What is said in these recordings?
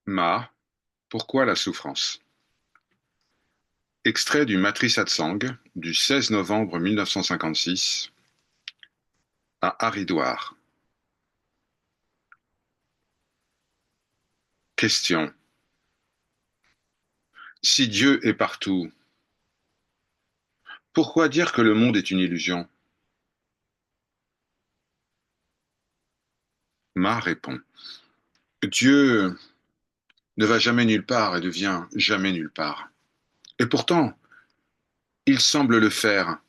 Ma, pourquoi la souffrance? Extrait du Matri Satsang du 16 novembre 1956 à Haridwar. Question. Si Dieu est partout, pourquoi dire que le monde est une illusion? Ma répond. Dieu ne va jamais nulle part et ne vient jamais nulle part. Et pourtant, il semble le faire.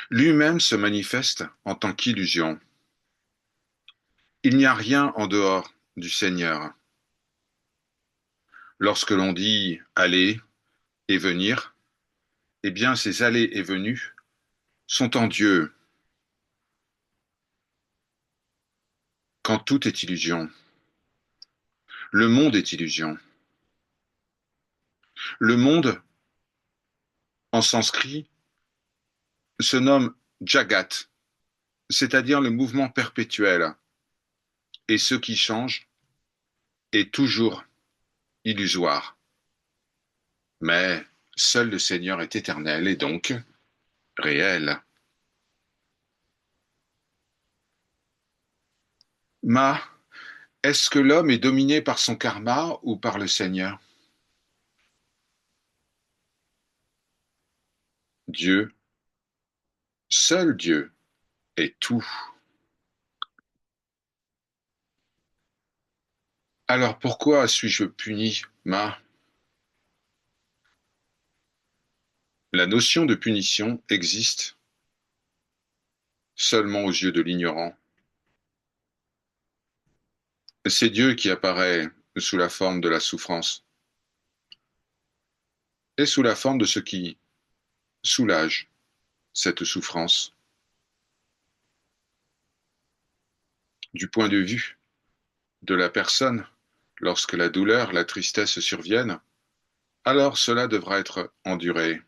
Lui-même se manifeste en tant qu'illusion. Il n'y a rien en dehors du Seigneur. Lorsque l'on dit aller et venir, eh bien ces allées et venues sont en Dieu, quand tout est illusion. Le monde est illusion. Le monde, en sanskrit, se nomme Jagat, c'est-à-dire le mouvement perpétuel, et ce qui change est toujours illusoire. Mais seul le Seigneur est éternel et donc réel. Ma, est-ce que l'homme est dominé par son karma ou par le Seigneur? Dieu, seul Dieu est tout. Alors pourquoi suis-je puni, Ma? La notion de punition existe seulement aux yeux de l'ignorant. C'est Dieu qui apparaît sous la forme de la souffrance et sous la forme de ce qui soulage cette souffrance. Du point de vue de la personne, lorsque la douleur, la tristesse surviennent, alors cela devra être enduré.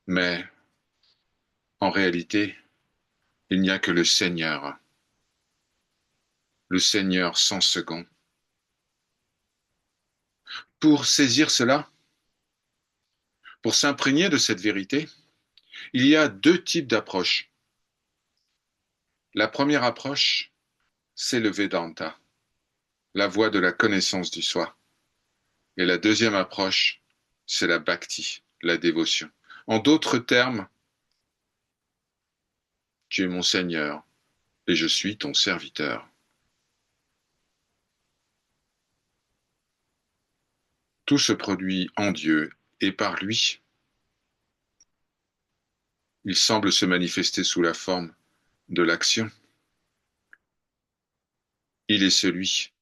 Mais en réalité, il n'y a que le Seigneur sans second. Pour saisir cela, pour s'imprégner de cette vérité, il y a deux types d'approches. La première approche, c'est le Vedanta, la voie de la connaissance du soi. Et la deuxième approche, c'est la bhakti, la dévotion. En d'autres termes, tu es mon Seigneur et je suis ton serviteur. Tout se produit en Dieu et par lui. Il semble se manifester sous la forme de l'action. Il est celui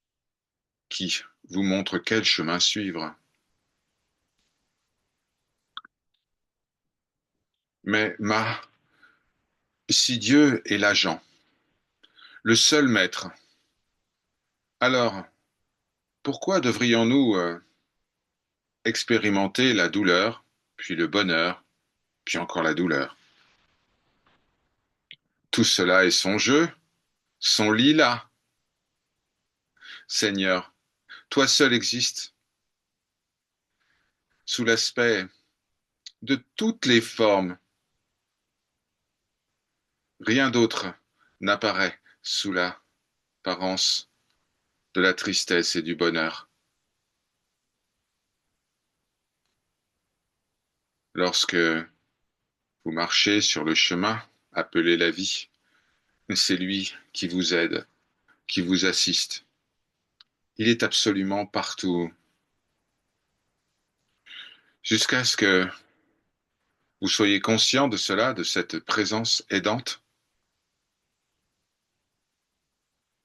qui vous montre quel chemin suivre. Mais si Dieu est l'agent, le seul maître, alors pourquoi devrions-nous expérimenter la douleur, puis le bonheur, puis encore la douleur? Tout cela est son jeu, son lila. Seigneur, toi seul existes sous l'aspect de toutes les formes. Rien d'autre n'apparaît sous l'apparence de la tristesse et du bonheur. Lorsque vous marchez sur le chemin appelé la vie, c'est lui qui vous aide, qui vous assiste. Il est absolument partout, jusqu'à ce que vous soyez conscient de cela, de cette présence aidante.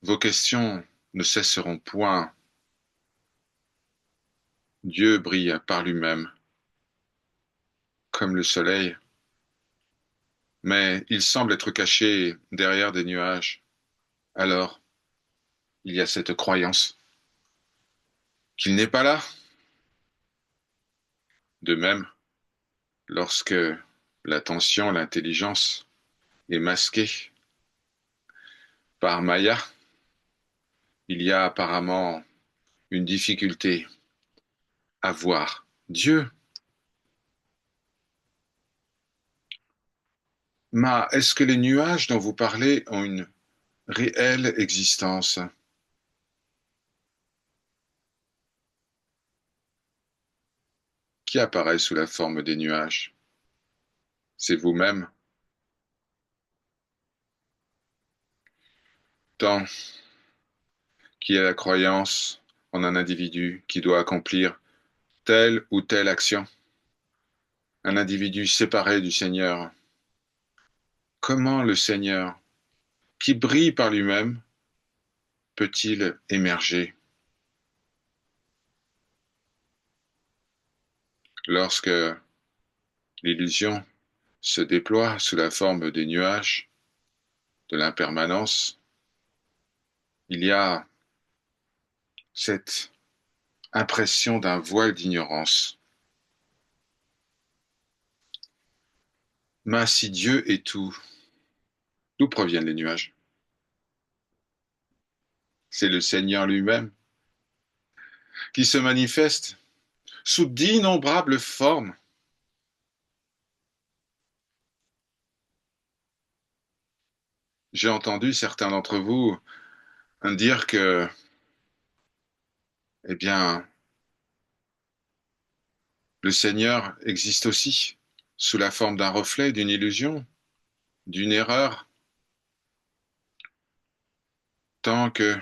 Vos questions ne cesseront point. Dieu brille par lui-même, comme le soleil, mais il semble être caché derrière des nuages. Alors, il y a cette croyance qu'il n'est pas là. De même, lorsque l'attention, l'intelligence est masquée par Maya, il y a apparemment une difficulté à voir Dieu. Mais est-ce que les nuages dont vous parlez ont une réelle existence? Qui apparaît sous la forme des nuages? C'est vous-même. Tant qu'il y a la croyance en un individu qui doit accomplir telle ou telle action, un individu séparé du Seigneur, comment le Seigneur, qui brille par lui-même, peut-il émerger lorsque l'illusion se déploie sous la forme des nuages de l'impermanence? Il y a cette impression d'un voile d'ignorance. Mais si Dieu est tout, d'où proviennent les nuages? C'est le Seigneur lui-même qui se manifeste sous d'innombrables formes. J'ai entendu certains d'entre vous dire que, eh bien, le Seigneur existe aussi sous la forme d'un reflet, d'une illusion, d'une erreur, tant que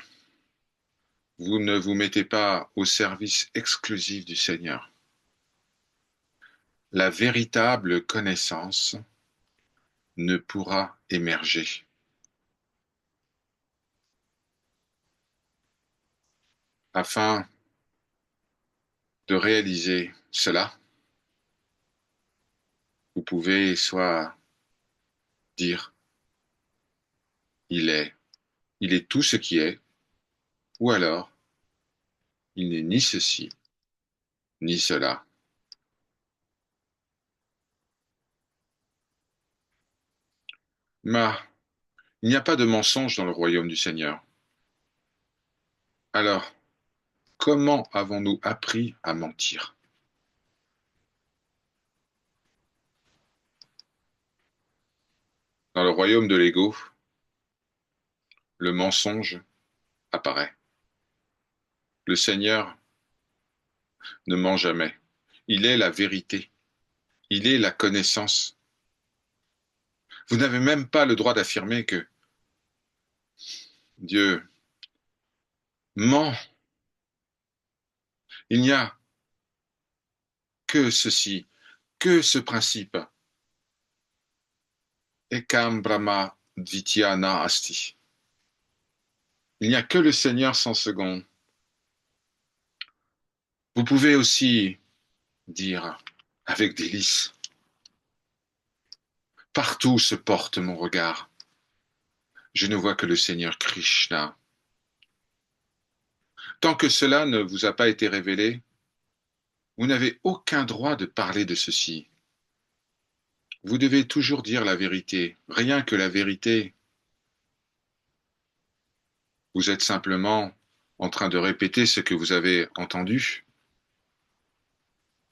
vous ne vous mettez pas au service exclusif du Seigneur. La véritable connaissance ne pourra émerger. Afin de réaliser cela, vous pouvez soit dire il est, il est tout ce qui est, ou alors il n'est ni ceci, ni cela. Mais il n'y a pas de mensonge dans le royaume du Seigneur. Alors, comment avons-nous appris à mentir? Dans le royaume de l'ego, le mensonge apparaît. Le Seigneur ne ment jamais. Il est la vérité. Il est la connaissance. Vous n'avez même pas le droit d'affirmer que Dieu ment. Il n'y a que ceci, que ce principe. Ekam Brahma Dvitya Na Asti. Il n'y a que le Seigneur sans second. Vous pouvez aussi dire avec délice, partout se porte mon regard. Je ne vois que le Seigneur Krishna. Tant que cela ne vous a pas été révélé, vous n'avez aucun droit de parler de ceci. Vous devez toujours dire la vérité, rien que la vérité. Vous êtes simplement en train de répéter ce que vous avez entendu,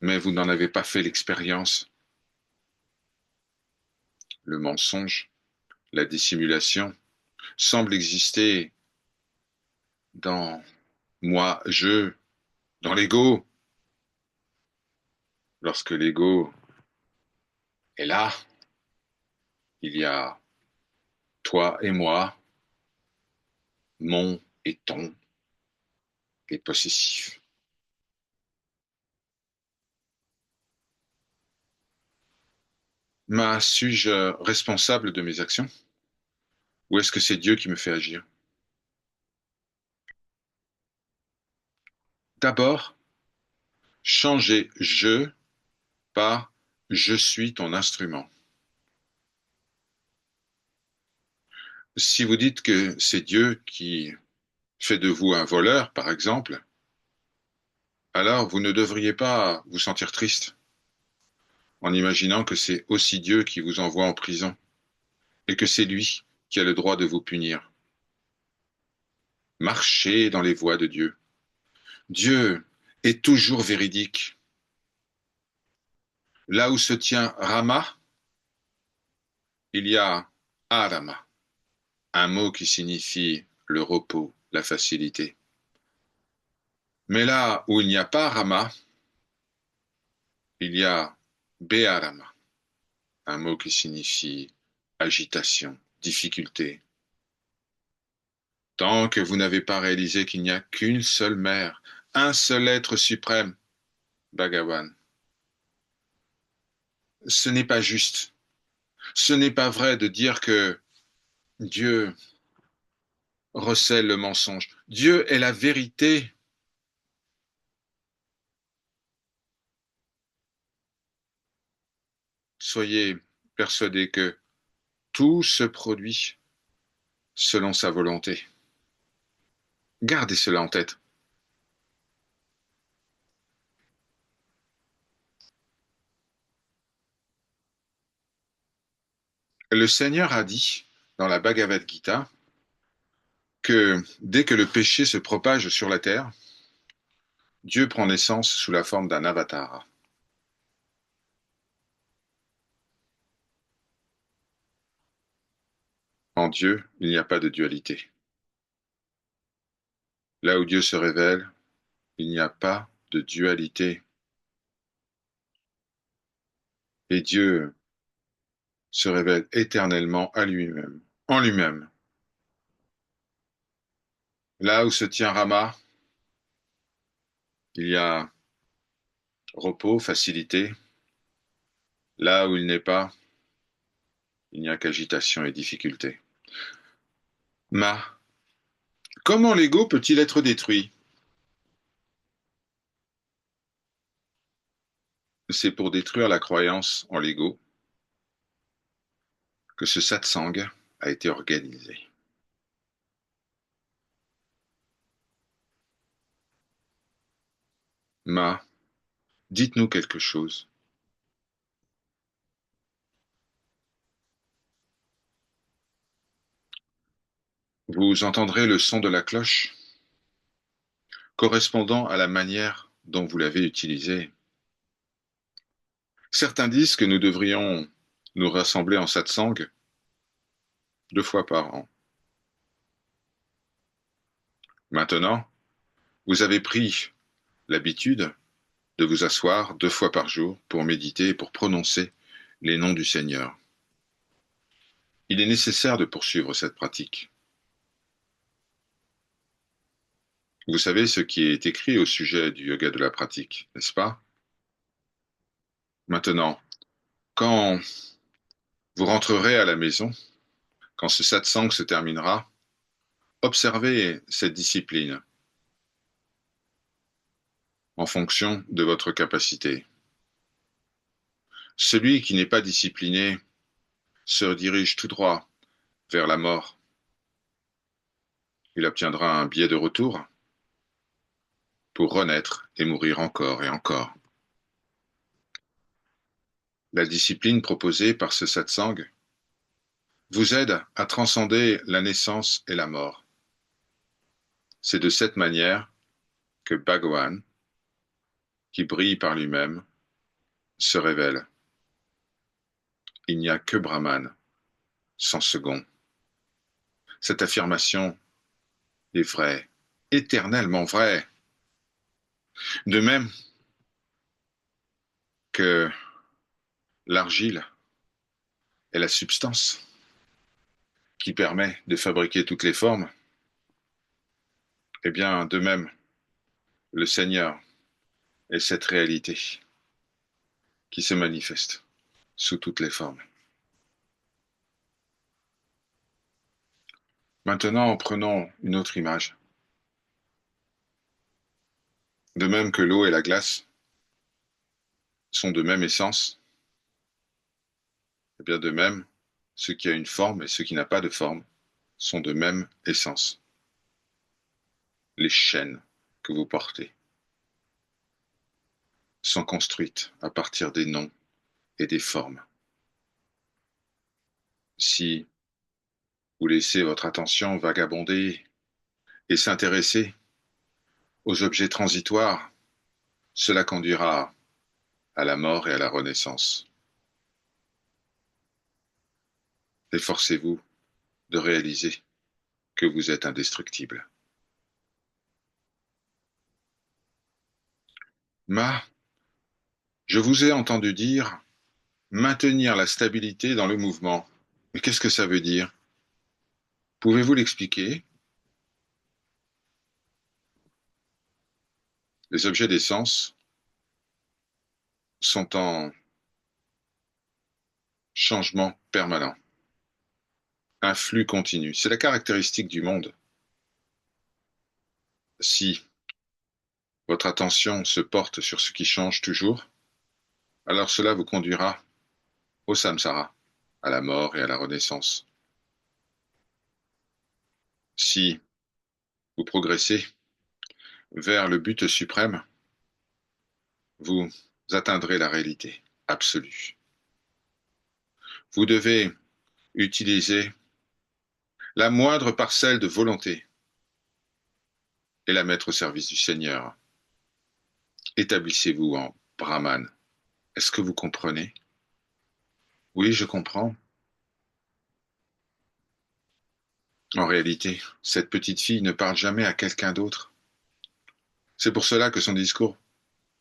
mais vous n'en avez pas fait l'expérience. Le mensonge, la dissimulation semblent exister dans moi, je, dans l'ego. Lorsque l'ego est là, il y a toi et moi, mon et ton, et possessif. Mais suis-je responsable de mes actions? Ou est-ce que c'est Dieu qui me fait agir? D'abord, changez je par je suis ton instrument. Si vous dites que c'est Dieu qui fait de vous un voleur, par exemple, alors vous ne devriez pas vous sentir triste en imaginant que c'est aussi Dieu qui vous envoie en prison et que c'est lui qui a le droit de vous punir. marchez dans les voies de Dieu. Dieu est toujours véridique. Là où se tient Rama, il y a Arama, un mot qui signifie le repos, la facilité. Mais là où il n'y a pas Rama, il y a Be'arama, un mot qui signifie agitation, difficulté. Tant que vous n'avez pas réalisé qu'il n'y a qu'une seule mère, un seul être suprême, Bhagavan, ce n'est pas juste. Ce n'est pas vrai de dire que Dieu recèle le mensonge. Dieu est la vérité. Soyez persuadés que tout se produit selon sa volonté. Gardez cela en tête. Le Seigneur a dit dans la Bhagavad Gita que dès que le péché se propage sur la terre, Dieu prend naissance sous la forme d'un avatar. En Dieu, il n'y a pas de dualité. Là où Dieu se révèle, il n'y a pas de dualité. Et Dieu se révèle éternellement à lui-même, en lui-même. Là où se tient Rama, il y a repos, facilité. Là où il n'est pas, il n'y a qu'agitation et difficulté. Ma, comment l'ego peut-il être détruit? C'est pour détruire la croyance en l'ego que ce satsang a été organisé. Ma, dites-nous quelque chose. Vous entendrez le son de la cloche correspondant à la manière dont vous l'avez utilisé. Certains disent que nous devrions nous rassembler en satsang 2 fois par an. Maintenant, vous avez pris l'habitude de vous asseoir 2 fois par jour pour méditer et pour prononcer les noms du Seigneur. Il est nécessaire de poursuivre cette pratique. Vous savez ce qui est écrit au sujet du yoga de la pratique, n'est-ce pas? Maintenant, quand vous rentrerez à la maison, quand ce satsang se terminera, observez cette discipline en fonction de votre capacité. Celui qui n'est pas discipliné se dirige tout droit vers la mort. Il obtiendra un billet de retour pour renaître et mourir encore et encore. La discipline proposée par ce satsang vous aide à transcender la naissance et la mort. C'est de cette manière que Bhagavan, qui brille par lui-même, se révèle. Il n'y a que Brahman, sans second. Cette affirmation est vraie, éternellement vraie. De même que l'argile est la substance qui permet de fabriquer toutes les formes, eh bien, de même, le Seigneur est cette réalité qui se manifeste sous toutes les formes. Maintenant, prenons une autre image. De même que l'eau et la glace sont de même essence, eh bien de même, ce qui a une forme et ce qui n'a pas de forme sont de même essence. Les chaînes que vous portez sont construites à partir des noms et des formes. Si vous laissez votre attention vagabonder et s'intéresser aux objets transitoires, cela conduira à la mort et à la renaissance. Efforcez-vous de réaliser que vous êtes indestructible. Ma, je vous ai entendu dire maintenir la stabilité dans le mouvement. Mais qu'est-ce que ça veut dire? Pouvez-vous l'expliquer? Les objets d'essence sont en changement permanent, un flux continu. C'est la caractéristique du monde. Si votre attention se porte sur ce qui change toujours, alors cela vous conduira au samsara, à la mort et à la renaissance. Si vous progressez vers le but suprême, vous atteindrez la réalité absolue. Vous devez utiliser la moindre parcelle de volonté et la mettre au service du Seigneur. Établissez-vous en Brahman. Est-ce que vous comprenez? Oui, je comprends. En réalité, cette petite fille ne parle jamais à quelqu'un d'autre. C'est pour cela que son discours,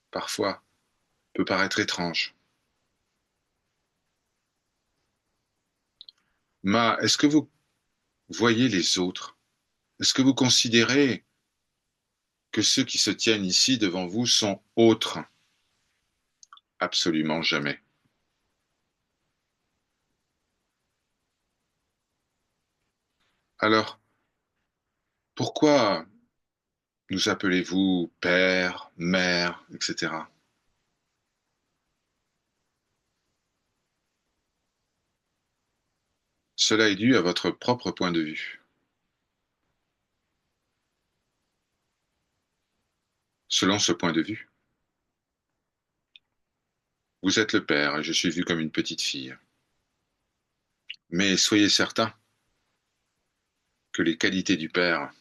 parfois, peut paraître étrange. Ma, est-ce que vous voyez les autres? Est-ce que vous considérez que ceux qui se tiennent ici devant vous sont autres? Absolument jamais. Alors, pourquoi nous appelez-vous père, mère, etc.? Cela est dû à votre propre point de vue. Selon ce point de vue, vous êtes le père et je suis vu comme une petite fille. Mais soyez certain que les qualités du père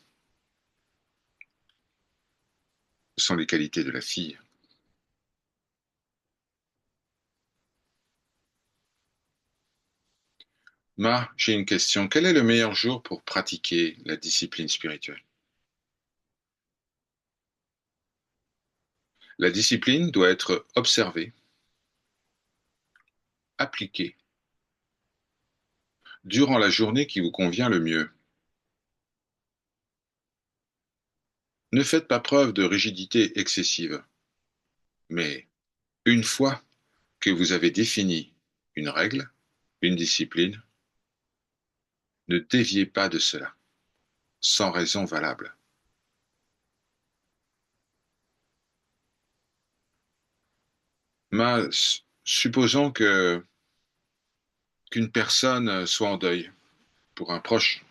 sont les qualités de la fille. Ma, j'ai une question. Quel est le meilleur jour pour pratiquer la discipline spirituelle? La discipline doit être observée, appliquée, durant la journée qui vous convient le mieux. Ne faites pas preuve de rigidité excessive, mais une fois que vous avez défini une règle, une discipline, ne déviez pas de cela, sans raison valable. Ma, supposons qu'une personne soit en deuil pour un proche.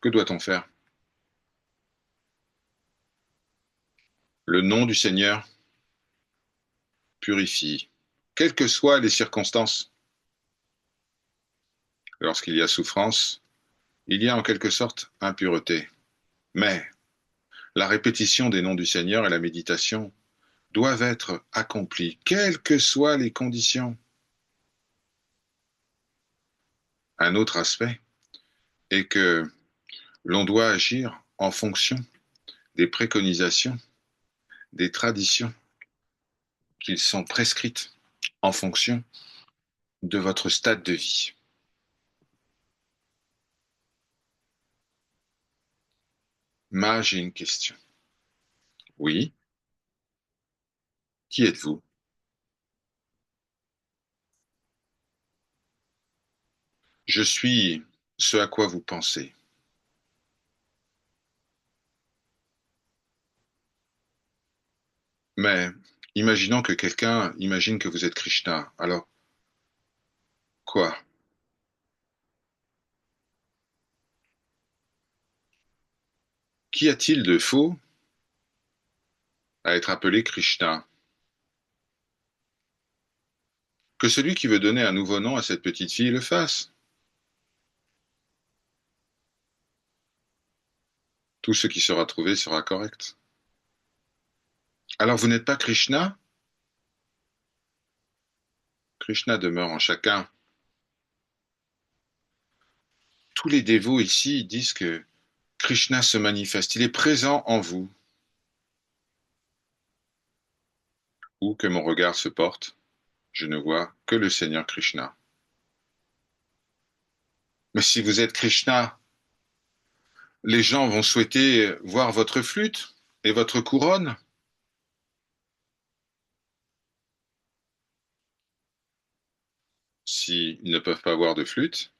Que doit-on faire? Le nom du Seigneur purifie, quelles que soient les circonstances. Lorsqu'il y a souffrance, il y a en quelque sorte impureté. Mais la répétition des noms du Seigneur et la méditation doivent être accomplies, quelles que soient les conditions. Un autre aspect est que l'on doit agir en fonction des préconisations, des traditions qui sont prescrites en fonction de votre stade de vie. Ma, j'ai une question. Oui, qui êtes-vous? Je suis ce à quoi vous pensez. Mais imaginons que quelqu'un imagine que vous êtes Krishna. Alors, quoi? Qu'y a-t-il de faux à être appelé Krishna? Que celui qui veut donner un nouveau nom à cette petite fille le fasse. Tout ce qui sera trouvé sera correct. Alors vous n'êtes pas Krishna? Krishna demeure en chacun. Tous les dévots ici disent que Krishna se manifeste, il est présent en vous. Où que mon regard se porte, je ne vois que le Seigneur Krishna. Mais si vous êtes Krishna, les gens vont souhaiter voir votre flûte et votre couronne. S'ils ne peuvent pas voir de flûte,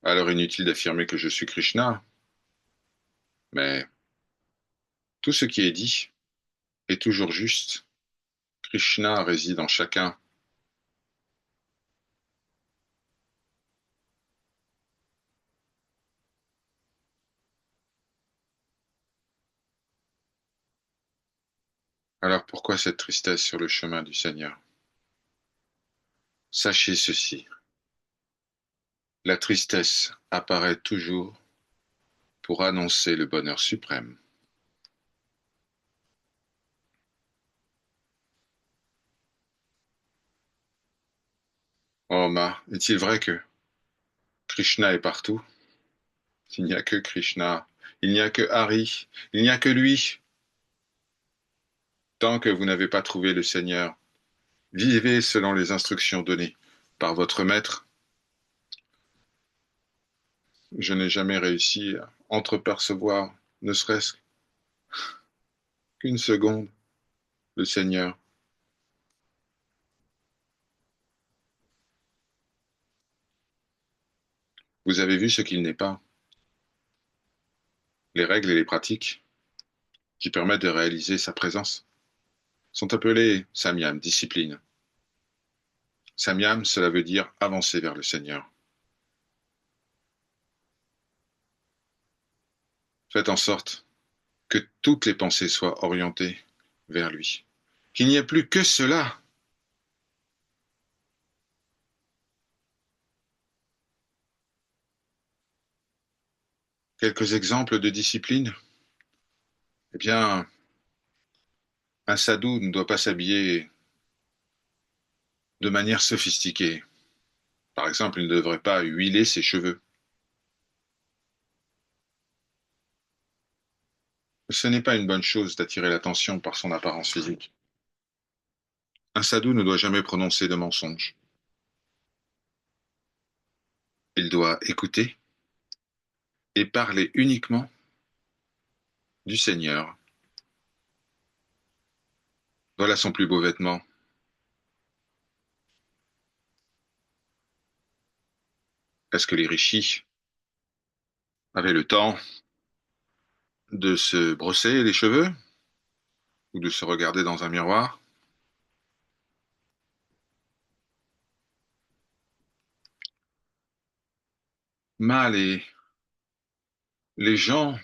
alors inutile d'affirmer que je suis Krishna. Mais tout ce qui est dit est toujours juste. Krishna réside en chacun. Alors pourquoi cette tristesse sur le chemin du Seigneur? Sachez ceci, la tristesse apparaît toujours pour annoncer le bonheur suprême. Oh ma, est-il vrai que Krishna est partout? Il n'y a que Krishna, il n'y a que Hari, il n'y a que lui. Tant que vous n'avez pas trouvé le Seigneur, vivez selon les instructions données par votre maître. Je n'ai jamais réussi à entrepercevoir, ne serait-ce qu'une seconde, le Seigneur. Vous avez vu ce qu'il n'est pas, les règles et les pratiques qui permettent de réaliser sa présence sont appelées samyam, discipline. Samyam, cela veut dire avancer vers le Seigneur. Faites en sorte que toutes les pensées soient orientées vers lui. Qu'il n'y ait plus que cela. Quelques exemples de discipline. Eh bien, un sadhu ne doit pas s'habiller de manière sophistiquée. Par exemple, il ne devrait pas huiler ses cheveux. Ce n'est pas une bonne chose d'attirer l'attention par son apparence physique. Un sadhu ne doit jamais prononcer de mensonges. Il doit écouter et parler uniquement du Seigneur. Voilà son plus beau vêtement. Est-ce que les rishis avaient le temps de se brosser les cheveux ou de se regarder dans un miroir? Mal et les gens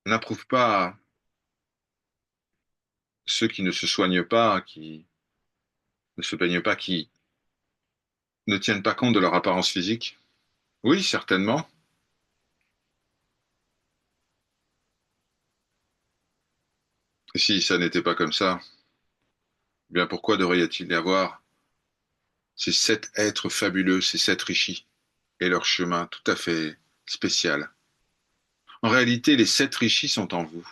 n'approuvent pas ceux qui ne se soignent pas, qui ne se baignent pas, qui ne tiennent pas compte de leur apparence physique. Oui, certainement. Si ça n'était pas comme ça, eh bien pourquoi devrait-il y avoir ces 7 êtres fabuleux, ces 7 rishis, et leur chemin tout à fait spécial? En réalité, les 7 rishis sont en vous.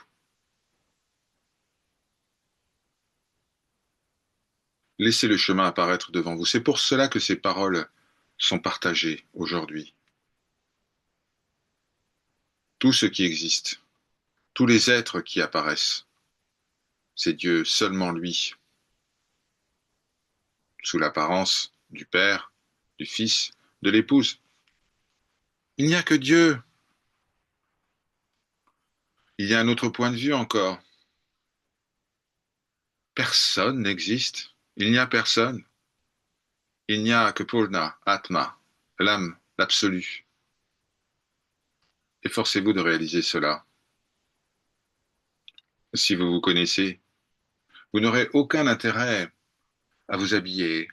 Laissez le chemin apparaître devant vous. C'est pour cela que ces paroles sont partagées aujourd'hui. Tout ce qui existe, tous les êtres qui apparaissent, c'est Dieu, seulement lui, sous l'apparence du Père, du Fils, de l'Épouse. Il n'y a que Dieu. Il y a un autre point de vue encore. Personne n'existe. Il n'y a personne. Il n'y a que Purna, Atma, l'âme, l'absolu. Efforcez-vous de réaliser cela. Si vous vous connaissez, vous n'aurez aucun intérêt à vous habiller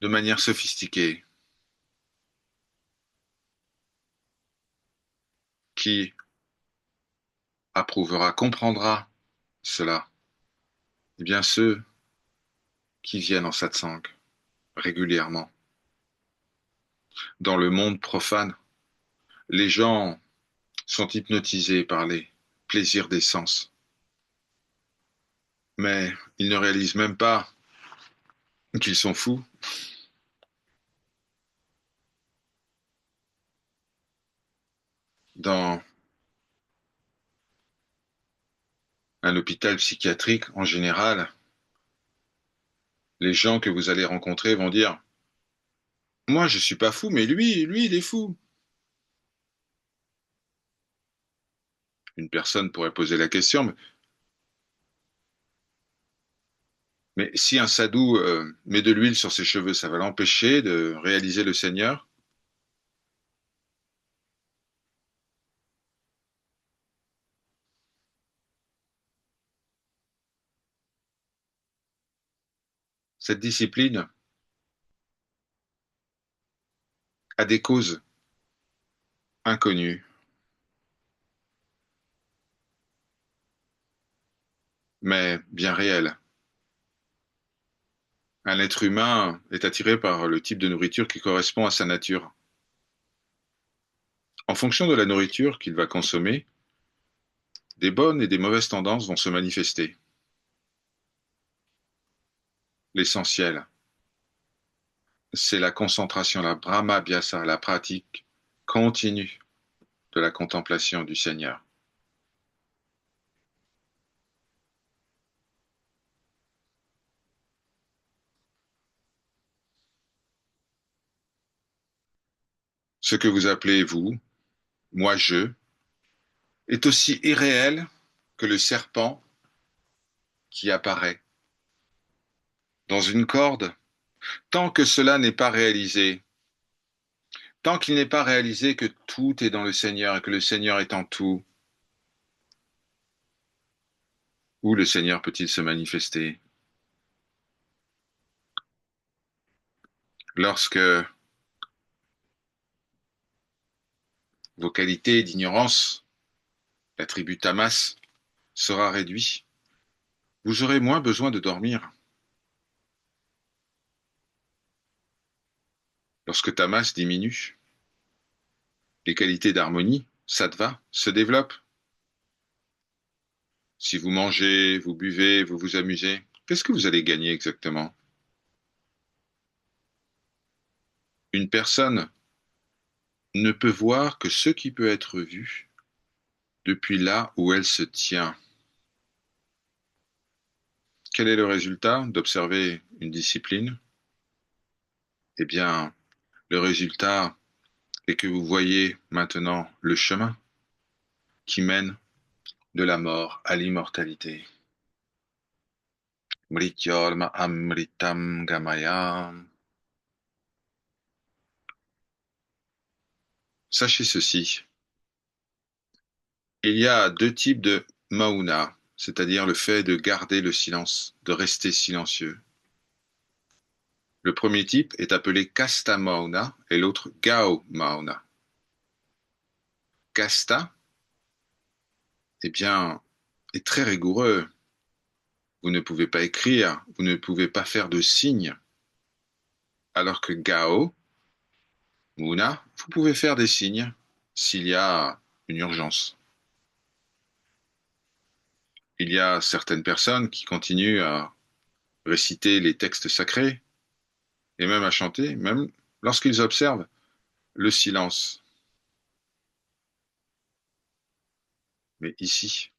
de manière sophistiquée. Qui approuvera, comprendra cela? Eh bien, ceux qui viennent en satsang régulièrement. Dans le monde profane, les gens sont hypnotisés par les plaisirs des sens, mais ils ne réalisent même pas qu'ils sont fous. Dans un hôpital psychiatrique, en général, les gens que vous allez rencontrer vont dire, moi, je suis pas fou, mais lui, il est fou. Une personne pourrait poser la question, mais si un sadhou met de l'huile sur ses cheveux, ça va l'empêcher de réaliser le Seigneur? Cette discipline a des causes inconnues, mais bien réelles. Un être humain est attiré par le type de nourriture qui correspond à sa nature. En fonction de la nourriture qu'il va consommer, des bonnes et des mauvaises tendances vont se manifester. L'essentiel, c'est la concentration, la brahmabhyasa, la pratique continue de la contemplation du Seigneur. Ce que vous appelez vous, moi je, est aussi irréel que le serpent qui apparaît dans une corde. Tant que cela n'est pas réalisé, tant qu'il n'est pas réalisé que tout est dans le Seigneur et que le Seigneur est en tout, où le Seigneur peut-il se manifester? Lorsque vos qualités d'ignorance, l'attribut tamas, sera réduit, vous aurez moins besoin de dormir. Lorsque tamas diminue, les qualités d'harmonie, sattva, se développent. Si vous mangez, vous buvez, vous vous amusez, qu'est-ce que vous allez gagner exactement? Une personne ne peut voir que ce qui peut être vu depuis là où elle se tient. Quel est le résultat d'observer une discipline? Eh bien, le résultat est que vous voyez maintenant le chemin qui mène de la mort à l'immortalité. Mrityolma amritam gamaya. Sachez ceci, il y a deux types de mauna, c'est-à-dire le fait de garder le silence, de rester silencieux. Le premier type est appelé kasta mauna et l'autre gao mauna. Kasta, eh bien, est très rigoureux. Vous ne pouvez pas écrire, vous ne pouvez pas faire de signes, alors que gao, muna, vous pouvez faire des signes s'il y a une urgence. Il y a certaines personnes qui continuent à réciter les textes sacrés et même à chanter, même lorsqu'ils observent le silence. Mais ici,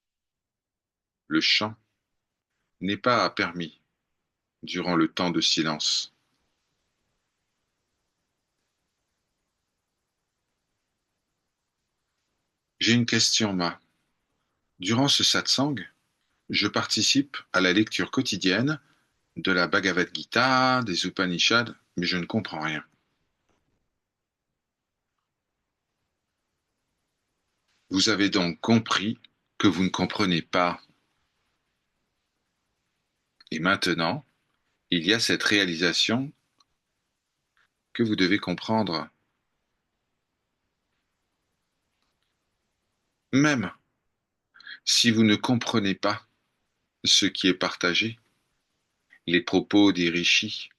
le chant n'est pas permis durant le temps de silence. J'ai une question, Ma. Durant ce satsang, je participe à la lecture quotidienne de la Bhagavad Gita, des Upanishads, mais je ne comprends rien. Vous avez donc compris que vous ne comprenez pas. Et maintenant, il y a cette réalisation que vous devez comprendre. Même si vous ne comprenez pas ce qui est partagé, les propos des rishis,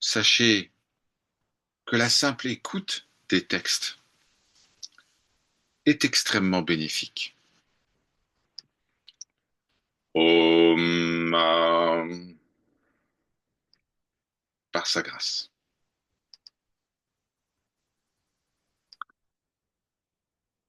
sachez que la simple écoute des textes est extrêmement bénéfique. Om, par sa grâce.